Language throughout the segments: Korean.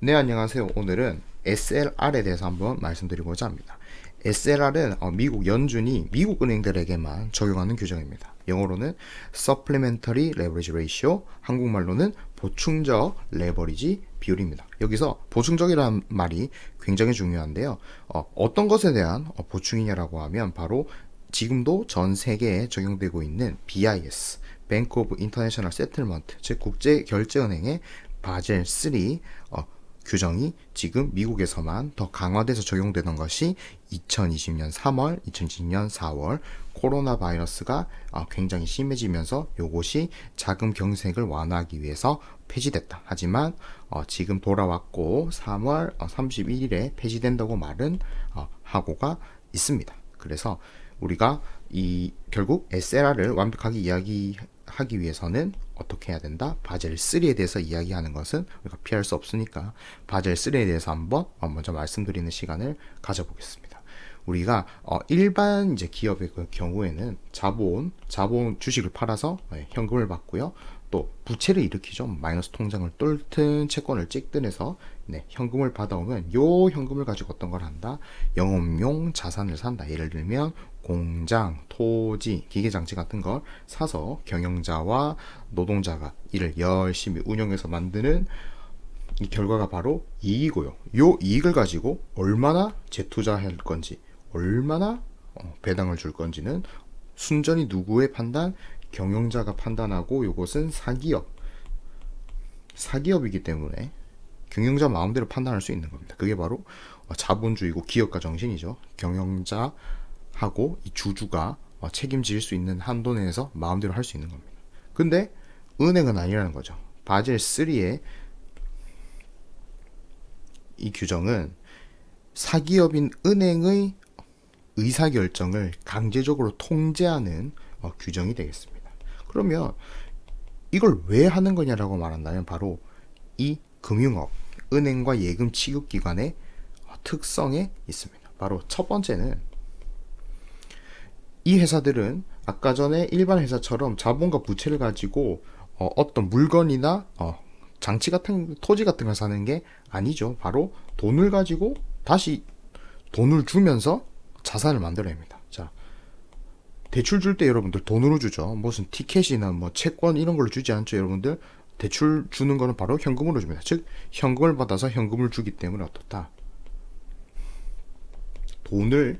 네, 안녕하세요. 오늘은 SLR에 대해서 한번 말씀드리고자 합니다. SLR은 미국 연준이 미국 은행들에게만 적용하는 규정입니다. 영어로는 Supplementary Leverage Ratio, 한국말로는 보충적 레버리지 비율입니다. 여기서 보충적이라는 말이 굉장히 중요한데요. 어떤 것에 대한 보충이냐라고 하면 바로 지금도 전 세계에 적용되고 있는 BIS, Bank of International Settlement, 즉 국제결제은행의 바젤 3 규정이 지금 미국에서만 더 강화돼서 적용되던 것이 2020년 3월, 2020년 4월 코로나 바이러스가 굉장히 심해지면서 이것이 자금 경색을 완화하기 위해서 폐지됐다. 하지만 지금 돌아왔고 3월 31일에 폐지된다고 말은 하고가 있습니다. 그래서 우리가 결국 SLR을 완벽하게 이야기하기 위해서는 어떻게 해야 된다? 바젤 3에 대해서 이야기하는 것은 우리가 피할 수 없으니까 바젤 3에 대해서 한번 먼저 말씀드리는 시간을 가져보겠습니다. 우리가 일반 이제 기업의 경우에는 자본 주식을 팔아서 현금을 받고요. 또 부채를 일으키죠. 마이너스 통장을 뚫든 채권을 찍든 해서 현금을 받아오면 요 현금을 가지고 어떤 걸 한다? 영업용 자산을 산다. 예를 들면 공장, 토지, 기계장치 같은 걸 사서 경영자와 노동자가 이를 열심히 운영해서 만드는 이 결과가 바로 이익이고요. 요 이익을 가지고 얼마나 재투자할 건지, 얼마나 배당을 줄 건지는 순전히 누구의 판단? 경영자가 판단하고 이것은 사기업이기 때문에 경영자 마음대로 판단할 수 있는 겁니다. 그게 바로 자본주의고 기업가 정신이죠. 경영자하고 이 주주가 책임질 수 있는 한도 내에서 마음대로 할 수 있는 겁니다. 근데 은행은 아니라는 거죠. 바젤 3의 이 규정은 사기업인 은행의 의사결정을 강제적으로 통제하는 규정이 되겠습니다. 그러면 이걸 왜 하는 거냐라고 말한다면 바로 이 금융업, 은행과 예금 취급기관의 특성에 있습니다. 바로 첫 번째는 이 회사들은 아까 전에 일반 회사처럼 자본과 부채를 가지고 어떤 물건이나 장치 같은 토지 같은 걸 사는 게 아니죠. 바로 돈을 가지고 다시 돈을 주면서 자산을 만들어냅니다. 자, 대출 줄 때 여러분들 돈으로 주죠. 무슨 티켓이나 뭐 채권 이런 걸로 주지 않죠. 여러분들 대출 주는 거는 바로 현금으로 줍니다. 즉 현금을 받아서 현금을 주기 때문에 어떻다? 돈을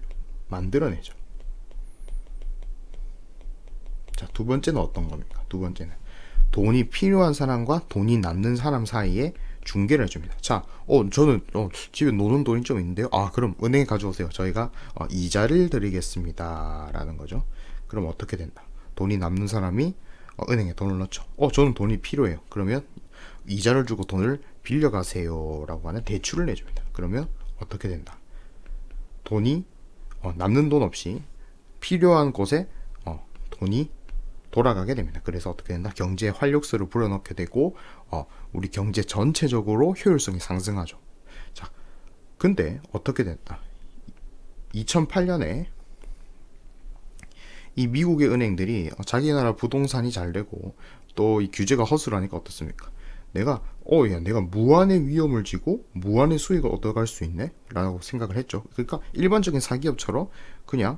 만들어내죠. 자, 두 번째는 어떤 겁니까? 두 번째는 돈이 필요한 사람과 돈이 남는 사람 사이에 중개를 해줍니다. 자, 저는 집에 노는 돈이 좀 있는데요. 그럼 은행에 가져오세요. 저희가 이자를 드리겠습니다. 라는 거죠. 그럼 어떻게 된다? 돈이 남는 사람이 은행에 돈을 넣죠. 저는 돈이 필요해요. 그러면 이자를 주고 돈을 빌려가세요. 라고 하는 대출을 내줍니다. 그러면 어떻게 된다? 돈이 남는 돈 없이 필요한 곳에 돈이 돌아가게 됩니다. 그래서 어떻게 된다? 경제의 활력소를 불어넣게 되고 우리 경제 전체적으로 효율성이 상승하죠. 자, 근데 어떻게 됐다? 2008년에 이 미국의 은행들이 자기 나라 부동산이 잘 되고 또 이 규제가 허술하니까 어떻습니까? 내가 무한의 위험을 지고 무한의 수익을 얻어갈 수 있네? 라고 생각을 했죠. 그러니까 일반적인 사기업처럼 그냥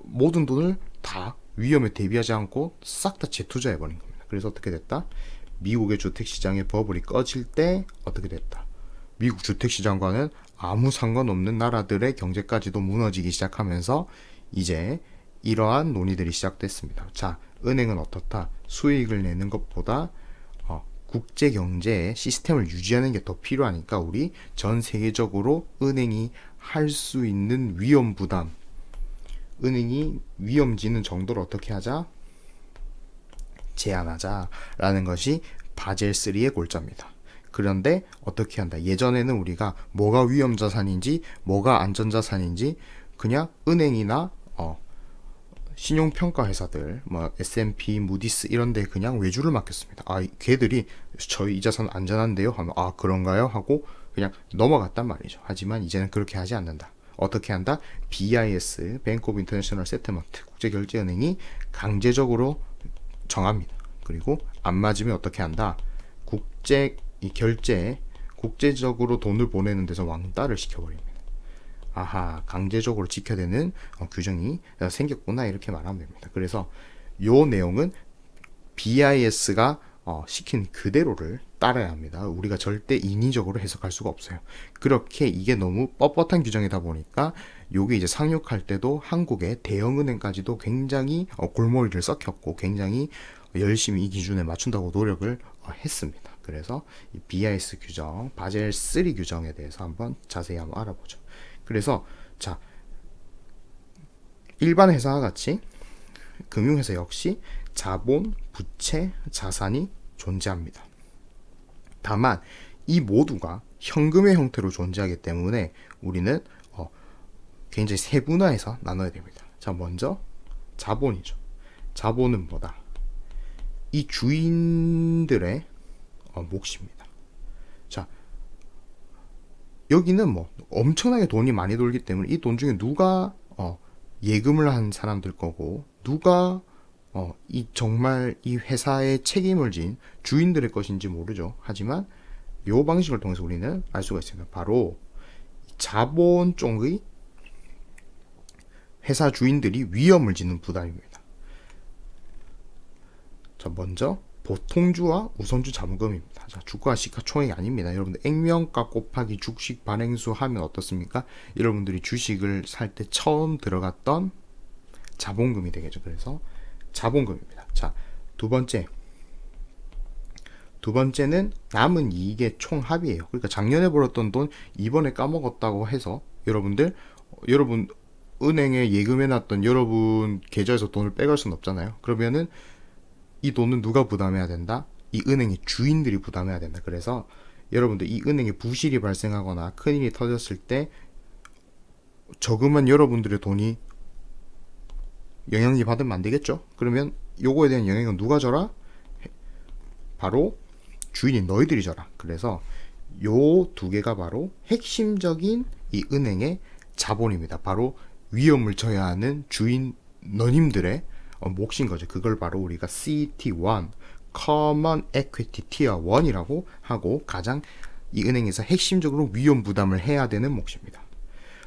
모든 돈을 다 위험에 대비하지 않고 싹 다 재투자해버린 겁니다. 그래서 어떻게 됐다? 미국의 주택시장의 버블이 꺼질 때 어떻게 됐다? 미국 주택시장과는 아무 상관없는 나라들의 경제까지도 무너지기 시작하면서 이제 이러한 논의들이 시작됐습니다. 자, 은행은 어떻다? 수익을 내는 것보다 국제경제의 시스템을 유지하는 게 더 필요하니까 우리 전 세계적으로 은행이 할 수 있는 위험 부담, 은행이 위험지는 정도를 어떻게 하자? 제한하자라는 것이 바젤 3의 골자입니다. 그런데 어떻게 한다? 예전에는 우리가 뭐가 위험자산인지 뭐가 안전자산인지 그냥 은행이나 신용평가 회사들 뭐 S&P, 무디스 이런 데 그냥 외주를 맡겼습니다. 걔들이 저희 이 자산 안전한데요? 하면 그런가요? 하고 그냥 넘어갔단 말이죠. 하지만 이제는 그렇게 하지 않는다. 어떻게 한다? BIS, Bank of International Settlement, 국제결제은행이 강제적으로 정합니다. 그리고 안 맞으면 어떻게 한다? 국제 결제 국제적으로 돈을 보내는 데서 왕따를 시켜버립니다. 아하, 강제적으로 지켜야 되는 규정이 생겼구나, 이렇게 말하면 됩니다. 그래서 요 내용은 BIS가 시킨 그대로를 따라야 합니다. 우리가 절대 인위적으로 해석할 수가 없어요. 그렇게 이게 너무 뻣뻣한 규정이다 보니까 요게 이제 상륙할 때도 한국의 대형은행까지도 굉장히 골머리를 썩혔고 굉장히 열심히 이 기준에 맞춘다고 노력을 했습니다. 그래서 이 BIS 규정, 바젤 3 규정에 대해서 한번 자세히 한번 알아보죠. 그래서 자, 일반 회사와 같이 금융회사 역시 자본, 부채, 자산이 존재합니다. 다만 이 모두가 현금의 형태로 존재하기 때문에 우리는 굉장히 세분화해서 나눠야 됩니다. 자, 먼저 자본이죠. 자본은 뭐다? 이 주인들의 몫입니다. 자, 여기는 뭐 엄청나게 돈이 많이 돌기 때문에 이 돈 중에 누가 예금을 한 사람들 거고 누가 이 정말 이 회사의 책임을 진 주인들의 것인지 모르죠. 하지만 이 방식을 통해서 우리는 알 수가 있습니다. 바로 자본 쪽의 회사 주인들이 위험을 지는 부담입니다. 자, 먼저 보통주와 우선주 자본금입니다. 자, 주가 시가총액이 아닙니다. 여러분들 액면가 곱하기 주식 발행수 하면 어떻습니까? 여러분들이 주식을 살 때 처음 들어갔던 자본금이 되겠죠. 그래서 자본금입니다. 자, 두 번째는 남은 이익의 총합이에요. 그러니까 작년에 벌었던 돈 이번에 까먹었다고 해서 여러분 은행에 예금해놨던 여러분 계좌에서 돈을 빼갈 수는 없잖아요. 그러면은 이 돈은 누가 부담해야 된다? 이 은행의 주인들이 부담해야 된다. 그래서 여러분들 이 은행에 부실이 발생하거나 큰일이 터졌을 때 저금한 여러분들의 돈이 영향이 받으면 안 되겠죠? 그러면 요거에 대한 영향은 누가 져라? 바로 주인인 너희들이 져라. 그래서 요 두 개가 바로 핵심적인 이 은행의 자본입니다. 바로 위험을 져야 하는 주인 너님들의 몫인 거죠. 그걸 바로 우리가 CET1, Common Equity Tier 1이라고 하고 가장 이 은행에서 핵심적으로 위험 부담을 해야 되는 몫입니다.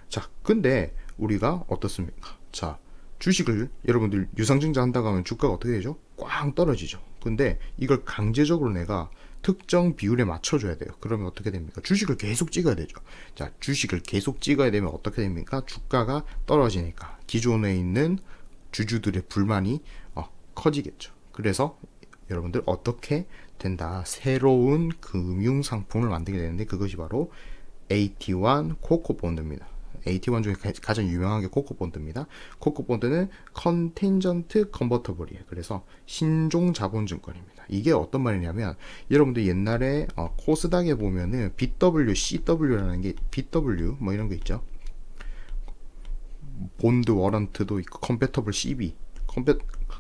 자, 근데 우리가 어떻습니까? 자, 주식을 여러분들 유상증자 한다고 하면 주가가 어떻게 되죠? 꽝 떨어지죠. 근데 이걸 강제적으로 내가 특정 비율에 맞춰줘야 돼요. 그러면 어떻게 됩니까? 주식을 계속 찍어야 되죠. 자, 주식을 계속 찍어야 되면 어떻게 됩니까? 주가가 떨어지니까 기존에 있는 주주들의 불만이 커지겠죠. 그래서 여러분들 어떻게 된다? 새로운 금융 상품을 만들게 되는데 그것이 바로 AT1 코코 본드입니다. AT1 중에 가장 유명한 게 코코 본드입니다. 코코 본드는 컨틴전트 컨버터블이에요. 그래서 신종 자본증권입니다. 이게 어떤 말이냐면 여러분들 옛날에 코스닥에 보면은 BW, CW라는 게 BW 뭐 이런 거 있죠. 본드 워런트도 있고 컨버터블 CB,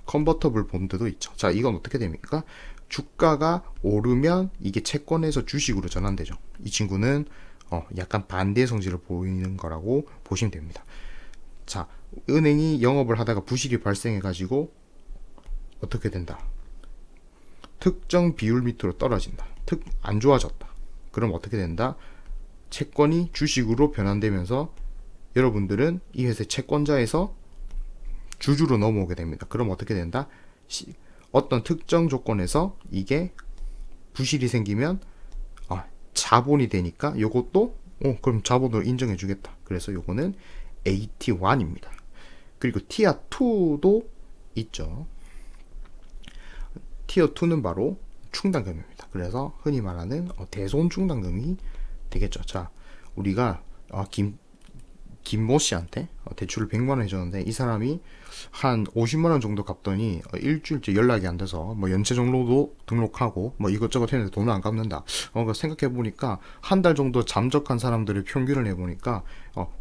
컨버터블 본드도 있죠. 자, 이건 어떻게 됩니까? 주가가 오르면 이게 채권에서 주식으로 전환되죠. 이 친구는 약간 반대의 성질을 보이는 거라고 보시면 됩니다. 자, 은행이 영업을 하다가 부실이 발생해 가지고 어떻게 된다? 특정 비율 밑으로 떨어진다. 안 좋아졌다. 그럼 어떻게 된다? 채권이 주식으로 변환되면서 여러분들은 이 회사의 채권자에서 주주로 넘어오게 됩니다. 그럼 어떻게 된다? 어떤 특정 조건에서 이게 부실이 생기면 자본이 되니까 요것도 그럼 자본으로 인정해 주겠다. 그래서 요거는 AT1입니다. 그리고 티어 2도 있죠. 티어 2는 바로 충당금입니다. 그래서 흔히 말하는 대손 충당금이 되겠죠. 자, 우리가 김모 씨한테 대출을 100만 원 해줬는데 이 사람이 한 50만 원 정도 갚더니 일주일째 연락이 안 돼서 뭐 연체 정로도 등록하고 뭐 이것저것 했는데 돈을 안 갚는다. 생각해 보니까 한 달 정도 잠적한 사람들의 평균을 해보니까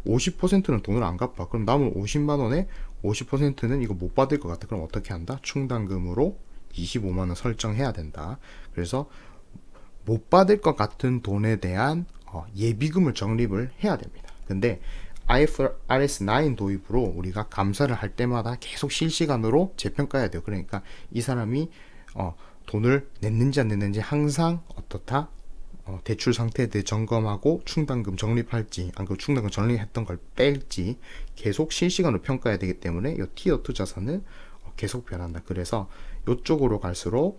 50%는 돈을 안 갚아. 그럼 남은 50만 원에 50%는 이거 못 받을 것 같아. 그럼 어떻게 한다? 충당금으로 25만 원 설정해야 된다. 그래서 못 받을 것 같은 돈에 대한 예비금을 적립을 해야 됩니다. 근데 IFRS 9 도입으로 우리가 감사를 할 때마다 계속 실시간으로 재평가해야 돼요. 그러니까 이 사람이 돈을 냈는지 안 냈는지 항상 어떻다? 대출 상태에 대해 점검하고 충당금 적립할지, 안 그리고 충당금 적립했던 걸 뺄지 계속 실시간으로 평가해야 되기 때문에 이 티어 2 자산은 계속 변한다. 그래서 이쪽으로 갈수록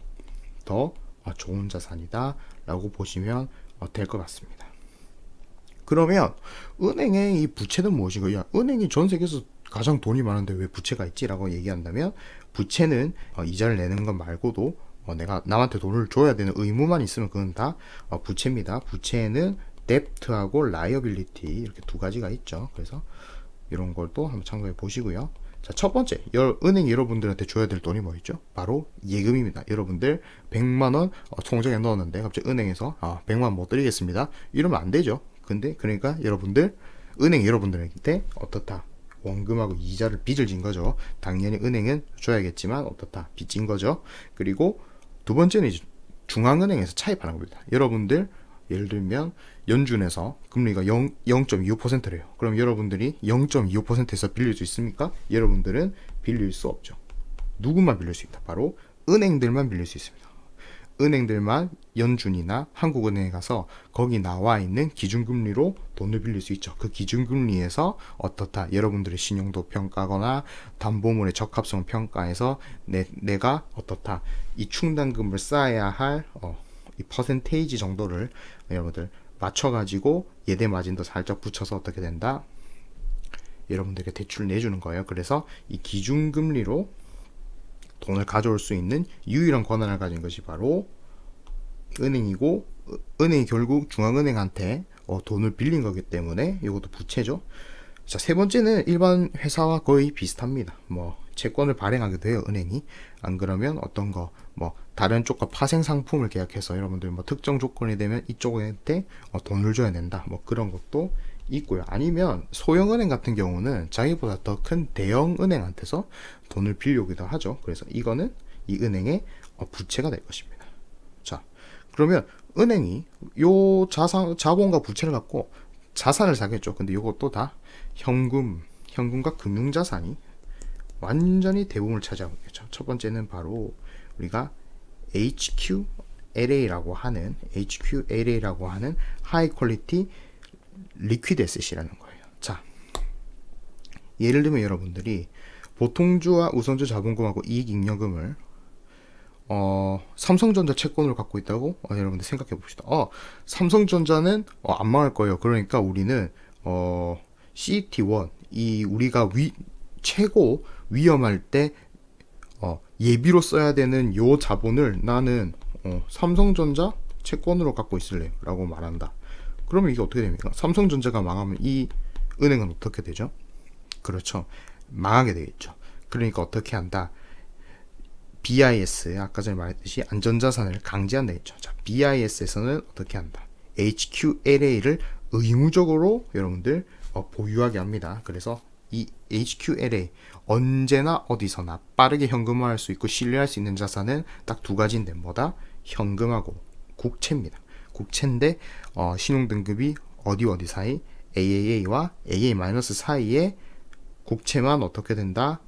더 좋은 자산이다 라고 보시면 될 것 같습니다. 그러면 은행의 이 부채는 무엇인가? 야, 은행이 전 세계에서 가장 돈이 많은데 왜 부채가 있지? 라고 얘기한다면 부채는 이자를 내는 것 말고도 내가 남한테 돈을 줘야 되는 의무만 있으면 그건 다 부채입니다. 부채에는 debt하고 liability 이렇게 두 가지가 있죠. 그래서 이런 걸 또 한번 참고해 보시고요. 자, 첫 번째, 은행이 여러분들한테 줘야 될 돈이 뭐 있죠? 바로 예금입니다. 여러분들 100만 원 통장에 넣었는데 갑자기 은행에서 100만 원 못 드리겠습니다. 이러면 안 되죠. 근데 그러니까 여러분들 은행이 여러분들한테 어떻다? 원금하고 이자를 빚을 진 거죠. 당연히 은행은 줘야겠지만 어떻다? 빚진 거죠. 그리고 두 번째는 이제 중앙은행에서 차입하는 겁니다. 여러분들 예를 들면 연준에서 금리가 0.25%래요. 그럼 여러분들이 0.25%에서 빌릴 수 있습니까? 여러분들은 빌릴 수 없죠. 누구만 빌릴 수 있다? 바로 은행들만 빌릴 수 있습니다. 은행들만 연준이나 한국은행에 가서 거기 나와 있는 기준금리로 돈을 빌릴 수 있죠. 그 기준금리에서 어떻다? 여러분들의 신용도 평가하거나 담보물의 적합성을 평가해서 내가 어떻다? 이 충당금을 쌓아야 할 이 퍼센테이지 정도를 여러분들 맞춰가지고 예대 마진도 살짝 붙여서 어떻게 된다? 여러분들에게 대출을 내주는 거예요. 그래서 이 기준금리로 돈을 가져올 수 있는 유일한 권한을 가진 것이 바로 은행이고, 은행이 결국 중앙은행한테 돈을 빌린 거기 때문에 이것도 부채죠. 자, 세 번째는 일반 회사와 거의 비슷합니다. 뭐 채권을 발행하기도 해요, 은행이. 안 그러면 어떤 거 뭐 다른 쪽과 파생 상품을 계약해서 여러분들 뭐 특정 조건이 되면 이쪽한테 돈을 줘야 된다. 뭐 그런 것도 있고요. 아니면 소형은행 같은 경우는 자기보다 더 큰 대형은행한테서 돈을 빌려오기도 하죠. 그래서 이거는 이 은행의 부채가 될 것입니다. 자, 그러면 은행이 요 자본과 부채를 갖고 자산을 사겠죠. 근데 이것도 다 현금과 금융자산이 완전히 대부분을 차지하고 있겠죠. 첫 번째는 바로 우리가 HQLA라고 하는 High Quality Liquid Asset이라는 거예요. 자, 예를 들면 여러분들이 보통주와 우선주 자본금하고 이익잉여금을 삼성전자 채권을 갖고 있다고 여러분들 생각해 봅시다. 삼성전자는 안 망할 거예요. 그러니까 우리는 CET1 이 우리가 최고 위험할 때 예비로 써야 되는 요 자본을 나는 삼성전자 채권으로 갖고 있을래요 라고 말한다. 그러면 이게 어떻게 됩니까? 삼성전자가 망하면 이 은행은 어떻게 되죠? 그렇죠, 망하게 되겠죠. 그러니까 어떻게 한다? BIS, 아까 전에 말했듯이 안전자산을 강제한다 했죠. 자, BIS에서는 어떻게 한다? HQLA를 의무적으로 여러분들 보유하게 합니다. 그래서 이 HQLA 언제나 어디서나 빠르게 현금화할 수 있고 신뢰할 수 있는 자산은 딱 두 가지인데 뭐다? 현금하고 국채입니다. 국채인데 신용등급이 어디 사이? AAA와 AA- 사이에 국채만 어떻게 된다?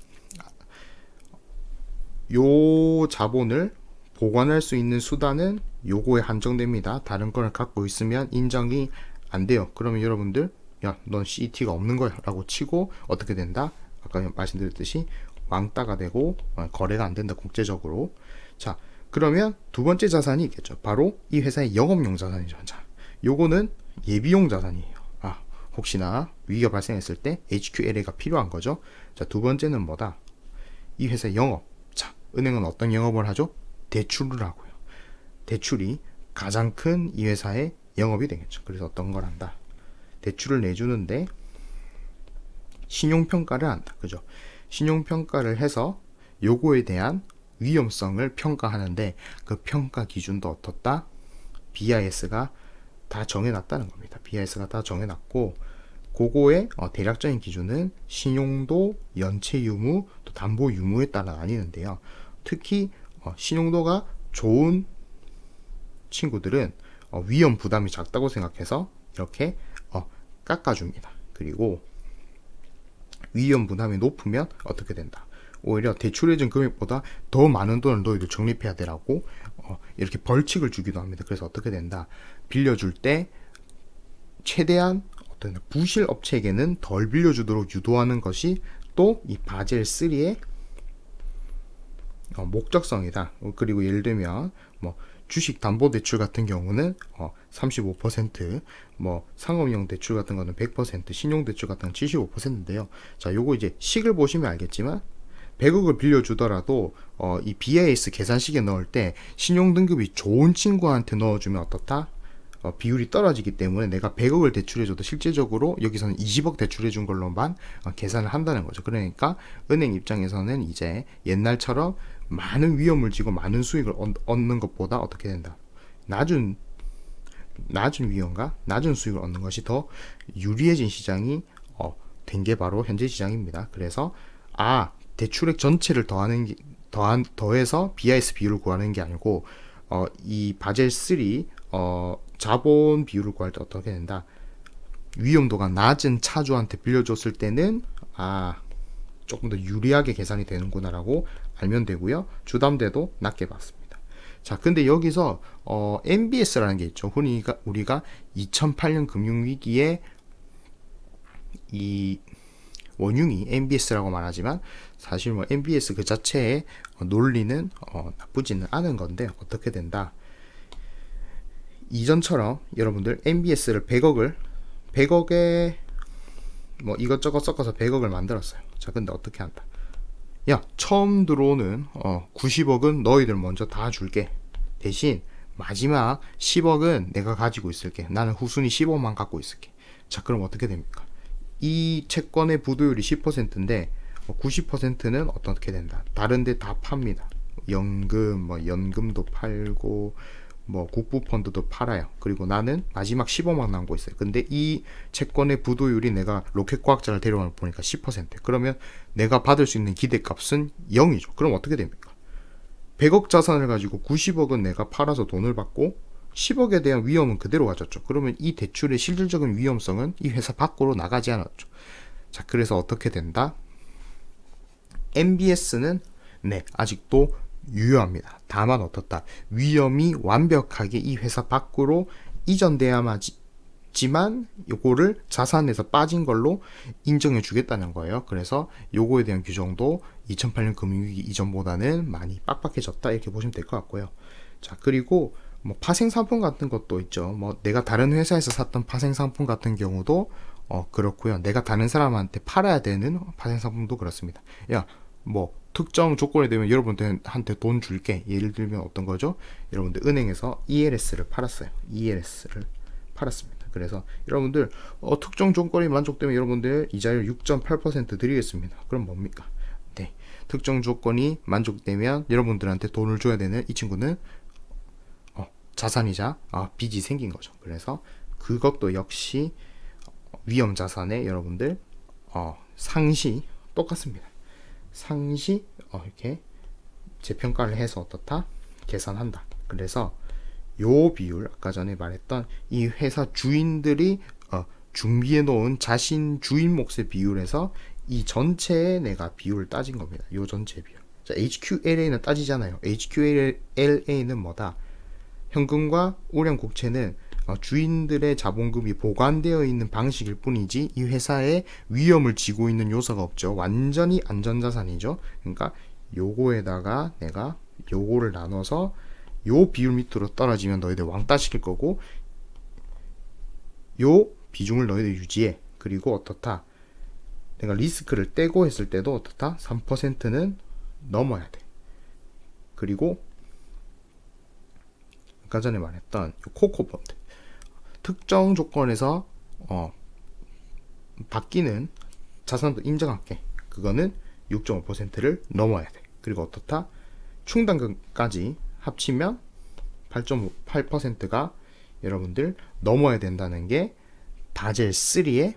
요 자본을 보관할 수 있는 수단은 요거에 한정됩니다. 다른 걸 갖고 있으면 인정이 안 돼요. 그러면 여러분들 야, 넌 CET가 없는 거야 라고 치고 어떻게 된다? 아까 말씀드렸듯이 왕따가 되고 거래가 안 된다, 국제적으로. 자, 그러면 두 번째 자산이 있겠죠. 바로 이 회사의 영업용 자산이죠. 자, 요거는 예비용 자산이에요. 혹시나 위기가 발생했을 때 HQLA가 필요한 거죠. 자, 두 번째는 뭐다? 이 회사의 영업. 자, 은행은 어떤 영업을 하죠? 대출을 하고요. 대출이 가장 큰 이 회사의 영업이 되겠죠. 그래서 어떤 걸 한다? 대출을 내주는데 신용평가를 한다. 그죠? 신용평가를 해서 요거에 대한 위험성을 평가하는데 그 평가 기준도 어떻다? BIS가 다 정해놨다는 겁니다. BIS가 다 정해놨고 그거의 대략적인 기준은 신용도, 연체 유무, 또 담보 유무에 따라 나뉘는데요. 특히 신용도가 좋은 친구들은 위험 부담이 작다고 생각해서 이렇게 깎아줍니다. 그리고 위험 부담이 높으면 어떻게 된다? 오히려 대출해준 금액보다 더 많은 돈을 너희들 적립해야 되라고 이렇게 벌칙을 주기도 합니다. 그래서 어떻게 된다? 빌려줄 때 최대한 어떤 부실 업체에게는 덜 빌려주도록 유도하는 것이 또 이 바젤 3의 목적성이다. 그리고 예를 들면 뭐 주식 담보 대출 같은 경우는 35%, 뭐 상업용 대출 같은 거는 100%, 신용 대출 같은 건 75%인데요. 자, 요거 이제 식을 보시면 알겠지만 100억을 빌려주더라도 이 BIS 계산식에 넣을 때 신용 등급이 좋은 친구한테 넣어주면 어떻다? 비율이 떨어지기 때문에 내가 100억을 대출해줘도 실제적으로 여기서는 20억 대출해준 걸로만 계산을 한다는 거죠. 그러니까 은행 입장에서는 이제 옛날처럼 많은 위험을 지고 많은 수익을 얻는 것보다 어떻게 된다? 낮은 위험과 낮은 수익을 얻는 것이 더 유리해진 시장이 된 게 바로 현재 시장입니다. 그래서 대출액 전체를 더해서 BIS 비율을 구하는 게 아니고 이 바젤 3 자본 비율을 구할 때 어떻게 된다? 위험도가 낮은 차주한테 빌려줬을 때는 조금 더 유리하게 계산이 되는구나라고 알면 되고요. 주담대도 낮게 받습니다. 자, 근데 여기서 MBS라는 게 있죠. 우리가 2008년 금융위기에 이 원흉이 MBS라고 말하지만 사실 뭐 MBS 그 자체의 논리는 나쁘지는 않은 건데 어떻게 된다? 이전처럼 여러분들 MBS를 100억에 뭐 이것저것 섞어서 100억을 만들었어요. 자, 근데 어떻게 한다? 야, 처음 들어오는 90억은 너희들 먼저 다 줄게. 대신 마지막 10억은 내가 가지고 있을게. 나는 후순위 15만 갖고 있을게. 자, 그럼 어떻게 됩니까? 이 채권의 부도율이 10%인데 90%는 어떻게 된다? 다른 데 다 팝니다. 연금도 팔고 뭐 국부펀드도 팔아요. 그리고 나는 마지막 15만 남고 있어요. 근데 이 채권의 부도율이 내가 로켓과학자를 데려와 보니까 10%. 그러면 내가 받을 수 있는 기대값은 0이죠. 그럼 어떻게 됩니까? 100억 자산을 가지고 90억은 내가 팔아서 돈을 받고 10억에 대한 위험은 그대로 가졌죠. 그러면 이 대출의 실질적인 위험성은 이 회사 밖으로 나가지 않았죠. 자, 그래서 어떻게 된다? MBS는 아직도 유효합니다. 다만 어떻다? 위험이 완벽하게 이 회사 밖으로 이전돼야지만 요거를 자산에서 빠진 걸로 인정해 주겠다는 거예요. 그래서 요거에 대한 규정도 2008년 금융위기 이전보다는 많이 빡빡해졌다 이렇게 보시면 될 것 같고요. 자, 그리고 뭐 파생 상품 같은 것도 있죠. 뭐 내가 다른 회사에서 샀던 파생 상품 같은 경우도 그렇고요. 내가 다른 사람한테 팔아야 되는 파생 상품도 그렇습니다. 뭐 특정 조건이 되면 여러분들한테 돈 줄게. 예를 들면 어떤 거죠? 여러분들 은행에서 ELS를 팔았어요. ELS를 팔았습니다. 그래서 여러분들 특정 조건이 만족되면 여러분들 이자율 6.8% 드리겠습니다. 그럼 뭡니까? 네, 특정 조건이 만족되면 여러분들한테 돈을 줘야 되는 이 친구는 자산이자 빚이 생긴 거죠. 그래서 그것도 역시 위험 자산에 여러분들 상시 똑같습니다. 상시 이렇게 재평가를 해서 어떻다? 계산한다. 그래서 요 비율 아까 전에 말했던 이 회사 주인들이 준비해 놓은 자신 주인 몫의 비율에서 이 전체의 내가 비율을 따진 겁니다. 요 전체 비율. 자, HQLA는 따지잖아요. HQLA는 뭐다? 현금과 우량 국채는 주인들의 자본금이 보관되어 있는 방식일 뿐이지 이 회사에 위험을 지고 있는 요소가 없죠. 완전히 안전자산이죠. 그러니까 요거에다가 내가 요거를 나눠서 요 비율 밑으로 떨어지면 너희들 왕따 시킬 거고 요 비중을 너희들 유지해. 그리고 어떻다? 내가 리스크를 떼고 했을 때도 어떻다? 3%는 넘어야 돼. 그리고 아까 전에 말했던 코코펀드 특정 조건에서 바뀌는 자산도 인정할게. 그거는 6.5%를 넘어야 돼. 그리고 어떻다? 충당금까지 합치면 8.8%가 여러분들 넘어야 된다는 게 바젤 3의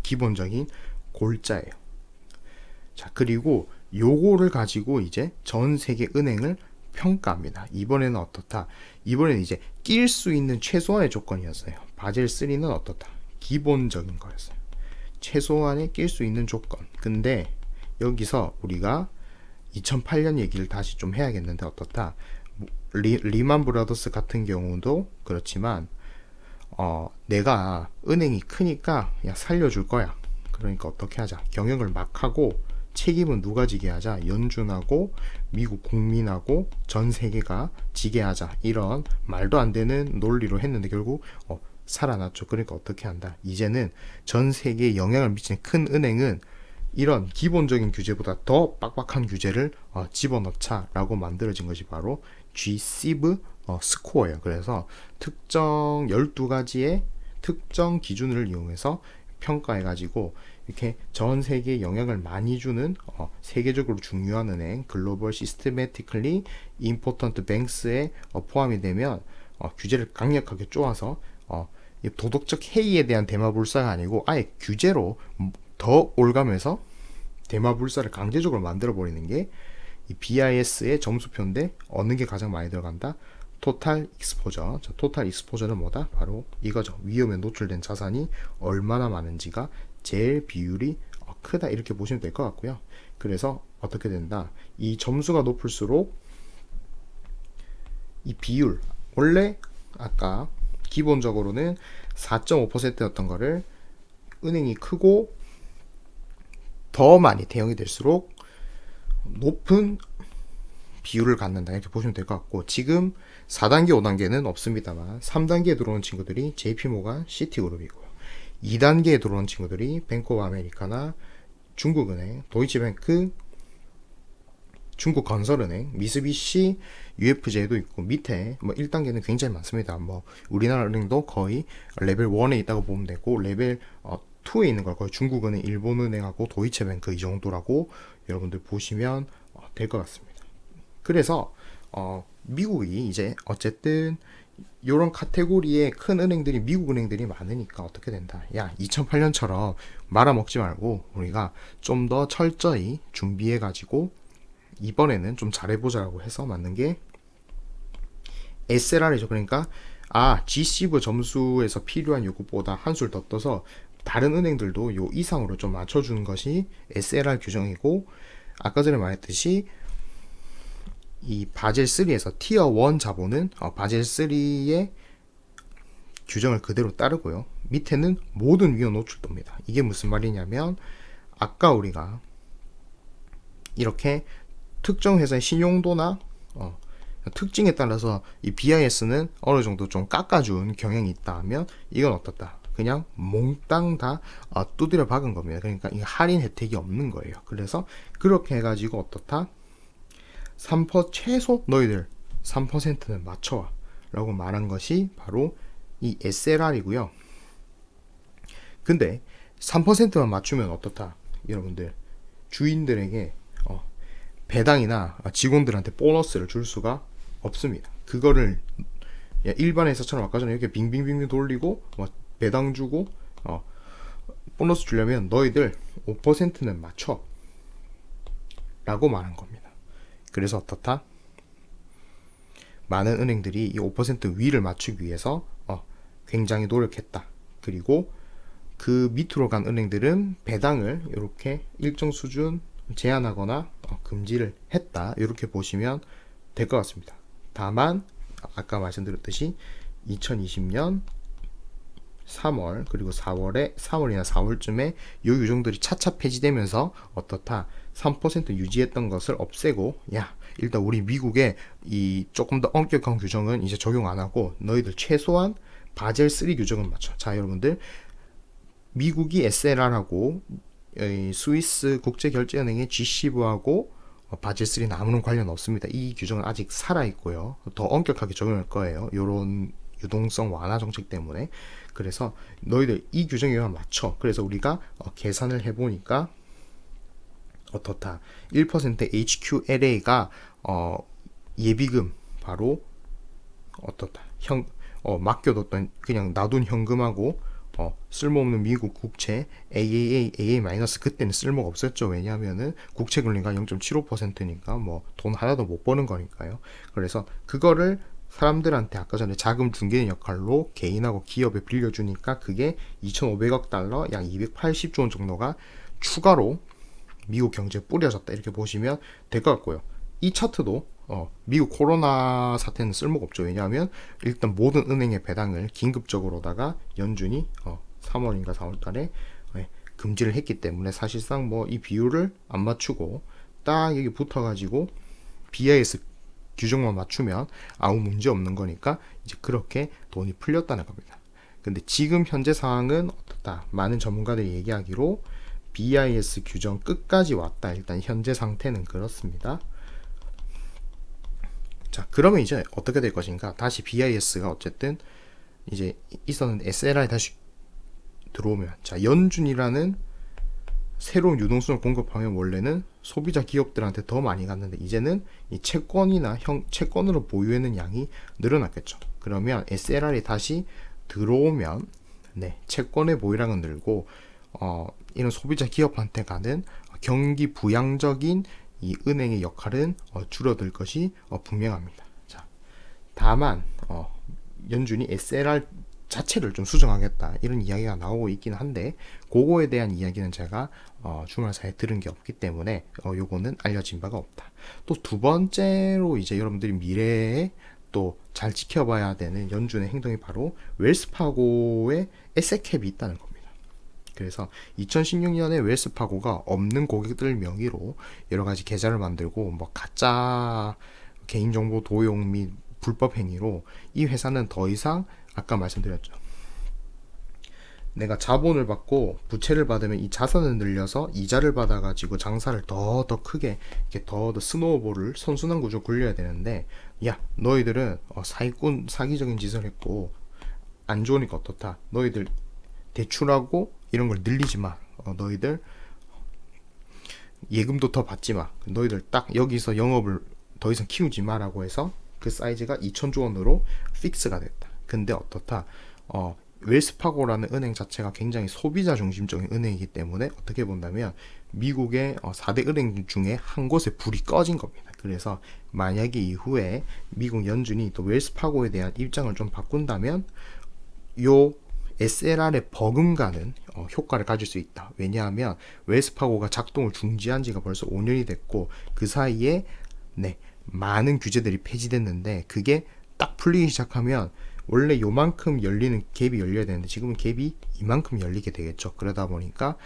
기본적인 골자예요. 자, 그리고 요거를 가지고 이제 전 세계 은행을 평가합니다. 이번에는 어떻다? 이번에는 이제 낄 수 있는 최소한의 조건이었어요. 바젤 3는 어떻다? 기본적인 거였어요. 최소한의 낄 수 있는 조건. 근데 여기서 우리가 2008년 얘기를 다시 좀 해야겠는데 어떻다. 리만 브라더스 같은 경우도 그렇지만 내가 은행이 크니까 야 살려줄 거야. 그러니까 어떻게 하자. 경영을 막 하고 책임은 누가 지게 하자. 연준하고 미국 국민하고 전 세계가 지게 하자. 이런 말도 안 되는 논리로 했는데 결국 살아났죠. 그러니까 어떻게 한다. 이제는 전 세계에 영향을 미치는 큰 은행은 이런 기본적인 규제보다 더 빡빡한 규제를 집어넣자라고 만들어진 것이 바로 G-SIB 스코어예요. 그래서 특정 12가지의 특정 기준을 이용해서 평가해가지고 이렇게 전 세계에 영향을 많이 주는 세계적으로 중요한 은행 글로벌 시스테매티클리 임포턴트 뱅스에 포함이 되면 규제를 강력하게 쪼아서 도덕적 해이에 대한 대마불사가 아니고 아예 규제로 더 올가면서 대마불사를 강제적으로 만들어버리는 게 이 BIS의 점수표인데 어느 게 가장 많이 들어간다? 토탈 익스포저. 토탈 익스포저는 뭐다? 바로 이거죠. 위험에 노출된 자산이 얼마나 많은지가 제일 비율이 크다 이렇게 보시면 될 것 같고요. 그래서 어떻게 된다? 이 점수가 높을수록 이 비율 원래 아까 기본적으로는 4.5%였던 거를 은행이 크고 더 많이 대형이 될수록 높은 비율을 갖는다 이렇게 보시면 될 것 같고 지금 4단계 5단계는 없습니다만 3단계에 들어오는 친구들이 JP모간 시티그룹이고요 2단계에 들어오는 친구들이 뱅크 오브 아메리카나 중국은행 도이치뱅크 중국건설은행 미쓰비시 UFJ도 있고 밑에 뭐 1단계는 굉장히 많습니다. 뭐 우리나라 은행도 거의 레벨 1에 있다고 보면 되고 레벨 2에 있는 걸 거의 중국은행, 일본은행하고 도이체뱅크 이 정도라고 여러분들 보시면 될 것 같습니다. 그래서 미국이 이제 어쨌든 이런 카테고리의 큰 은행들이 미국 은행들이 많으니까 어떻게 된다. 야 2008년처럼 말아먹지 말고 우리가 좀 더 철저히 준비해가지고 이번에는 좀 잘해보자라고 해서 만든 게 SLR이죠. 그러니까 G-SIB 점수에서 필요한 요구보다 한술 더 떠서 다른 은행들도 요 이상으로 좀 맞춰주는 것이 SLR 규정이고 아까 전에 말했듯이 이 바젤 3에서 티어 1 자본은 바젤 3의 규정을 그대로 따르고요. 밑에는 모든 위험 노출도입니다. 이게 무슨 말이냐면 아까 우리가 이렇게 특정 회사의 신용도나 특징에 따라서 이 BIS는 어느 정도 좀 깎아준 경향이 있다 하면 이건 어떻다? 그냥 몽땅 다 두드려 박은 겁니다. 그러니까 이 할인 혜택이 없는 거예요. 그래서 그렇게 해가지고 어떻다? 3% 최소 너희들 3%는 맞춰와 라고 말한 것이 바로 이 SLR이고요. 근데 3%만 맞추면 어떻다? 여러분들 주인들에게 배당이나 직원들한테 보너스를 줄 수가 없습니다. 그거를 일반 회사처럼 아까 전에 이렇게 빙빙빙 돌리고 배당 주고 보너스 주려면 너희들 5%는 맞춰 라고 말한 겁니다. 그래서 어떻다? 많은 은행들이 이 5% 위를 맞추기 위해서 굉장히 노력했다. 그리고 그 밑으로 간 은행들은 배당을 이렇게 일정 수준 제한하거나 금지를 했다. 이렇게 보시면 될 것 같습니다. 다만 아까 말씀드렸듯이 2020년 3월 그리고 3월이나 4월쯤에 이 규정들이 차차 폐지되면서 어떻다 3% 유지했던 것을 없애고 야 일단 우리 미국의 이 조금 더 엄격한 규정은 이제 적용 안 하고 너희들 최소한 바젤 3 규정은 맞춰. 자 여러분들 미국이 SLR하고 스위스 국제결제은행의 G-SIB하고 바젤 3는 아무런 관련 없습니다. 이 규정은 아직 살아 있고요. 더 엄격하게 적용할 거예요. 이런 유동성 완화 정책 때문에. 그래서 너희들 이 규정에만 맞춰. 그래서 우리가 계산을 해보니까 어떻다. 1% HQLA가 예비금 바로 어떻다. 맡겨뒀던 그냥 놔둔 현금하고 쓸모없는 미국 국채 AA 그때는 쓸모가 없었죠. 왜냐하면은 국채 금리가 0.75%니까 뭐 돈 하나도 못 버는 거니까요. 그래서 그거를 사람들한테 아까 전에 자금 중개인 역할로 개인하고 기업에 빌려주니까 그게 2,500억 달러 약 280조 원 정도가 추가로 미국 경제에 뿌려졌다 이렇게 보시면 될 것 같고요. 이 차트도 미국 코로나 사태는 쓸모가 없죠. 왜냐하면 일단 모든 은행의 배당을 긴급적으로다가 연준이 3월인가 4월 달에 금지를 했기 때문에 사실상 뭐 이 비율을 안 맞추고 딱 여기 붙어가지고 BIS 규정만 맞추면 아무 문제 없는 거니까 이제 그렇게 돈이 풀렸다는 겁니다. 근데 지금 현재 상황은 어떻다? 많은 전문가들이 얘기하기로 BIS 규정 끝까지 왔다. 일단 현재 상태는 그렇습니다. 자, 그러면 이제 어떻게 될 것인가? 다시 BIS가 어쨌든 이제 있었는데 SLR이 다시 들어오면, 자, 연준이라는 새로운 유동성을 공급하면 원래는 소비자 기업들한테 더 많이 갔는데 이제는 이 채권이나 채권으로 보유하는 양이 늘어났겠죠. 그러면 SLR이 다시 들어오면 채권의 보유량은 늘고 이런 소비자 기업한테 가는 경기 부양적인 이 은행의 역할은 줄어들 것이 분명합니다. 자, 다만 연준이 SLR 자체를 좀 수정하겠다 이런 이야기가 나오고 있긴 한데 그거에 대한 이야기는 제가 주말 사이에 들은 게 없기 때문에 요거는 알려진 바가 없다. 또 두 번째로 이제 여러분들이 미래에 또 잘 지켜봐야 되는 연준의 행동이 바로 웰스파고의 에셋캡이 있다는 겁니다. 그래서 2016년에 웰스파고가 없는 고객들 명의로 여러 가지 계좌를 만들고 뭐 가짜 개인정보 도용 및 불법 행위로 이 회사는 더 이상 아까 말씀드렸죠. 내가 자본을 받고 부채를 받으면 이 자산을 늘려서 이자를 받아가지고 장사를 더 크게 이렇게 더 스노우볼을 선순환 구조 굴려야 되는데, 야, 너희들은 사기꾼 사기적인 짓을 했고 안 좋으니까 어떻다. 너희들 대출하고 이런 걸 늘리지 마. 너희들 예금도 더 받지 마. 너희들 딱 여기서 영업을 더 이상 키우지 마라고 해서 그 사이즈가 2천조 원으로 픽스가 됐다. 근데 어떻다? 웰스파고라는 은행 자체가 굉장히 소비자 중심적인 은행이기 때문에 어떻게 본다면 미국의 4대 은행 중에 한 곳에 불이 꺼진 겁니다. 그래서 만약에 이후에 미국 연준이 또 웰스파고에 대한 입장을 좀 바꾼다면 요 SLR의 버금가는 효과를 가질 수 있다. 왜냐하면 웰스파고가 작동을 중지한 지가 벌써 5년이 됐고 그 사이에 많은 규제들이 폐지됐는데 그게 딱 풀리기 시작하면 원래 요만큼 열리는 갭이 열려야 되는데 지금은 갭이 이만큼 열리게 되겠죠. 그러다 보니까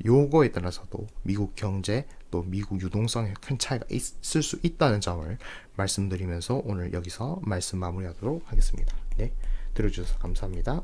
요거에 따라서도 미국 경제 또 미국 유동성에 큰 차이가 있을 수 있다는 점을 말씀드리면서 오늘 여기서 말씀 마무리하도록 하겠습니다. 네, 들어주셔서 감사합니다.